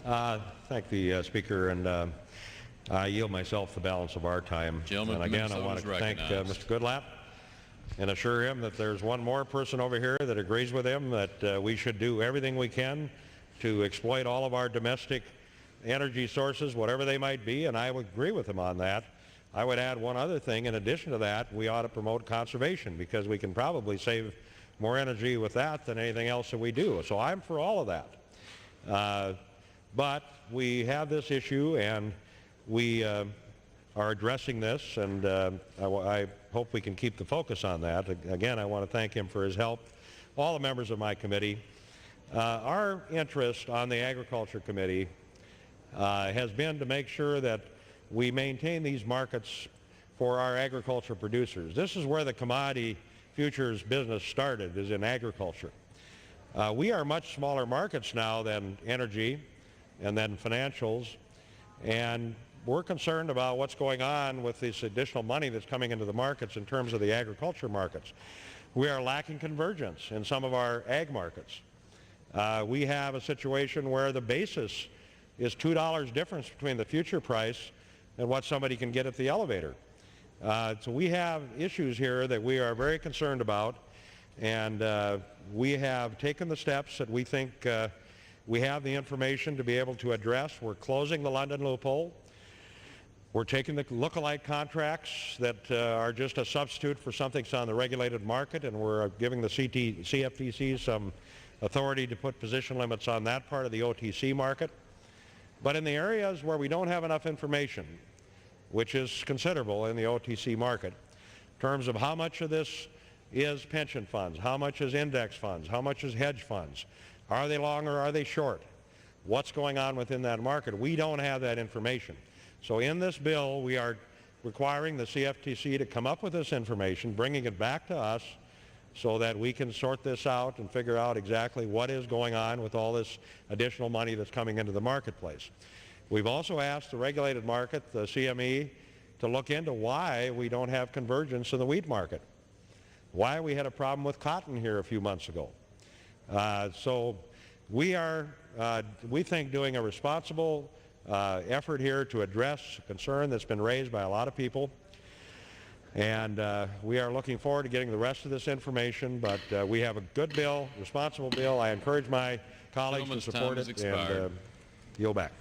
Thank the Speaker, and I yield myself the balance of our time. Gentleman and again, I want to thank Mr. Goodlatte and assure him that there's one more person over here that agrees with him that we should do everything we can to exploit all of our domestic energy sources, whatever they might be, and I would agree with him on that. I would add one other thing. In addition to that, we ought to promote conservation, because we can probably save more energy with that than anything else that we do. So I'm for all of that. But we have this issue, and we are addressing this, and I hope we can keep the focus on that. Again, I want to thank him for his help, all the members of my committee. Our interest on the Agriculture Committee has been to make sure that we maintain these markets for our agriculture producers. This is where the commodity futures business started, is in agriculture. We are much smaller markets now than energy and then financials, and we're concerned about what's going on with this additional money that's coming into the markets in terms of the agriculture markets. We are lacking convergence in some of our ag markets. We have a situation where the basis is $2 difference between the future price and what somebody can get at the elevator. So we have issues here that we are very concerned about, and we have taken the steps that we think we have the information to be able to address. We're closing the London loophole. We're taking the look-alike contracts that are just a substitute for something that's on the regulated market, and we're giving the CFTC some authority to put position limits on that part of the OTC market. But in the areas where we don't have enough information, which is considerable in the OTC market, in terms of how much of this is pension funds, how much is index funds, how much is hedge funds, are they long or are they short, what's going on within that market, we don't have that information. So in this bill, we are requiring the CFTC to come up with this information, bringing it back to us so that we can sort this out and figure out exactly what is going on with all this additional money that's coming into the marketplace. We've also asked the regulated market, the CME, to look into why we don't have convergence in the wheat market, why we had a problem with cotton here a few months ago. So we are, we think, doing a responsible effort here to address a concern that's been raised by a lot of people. And we are looking forward to getting the rest of this information, but we have a good bill, responsible bill. I encourage my colleagues to support it, and yield back.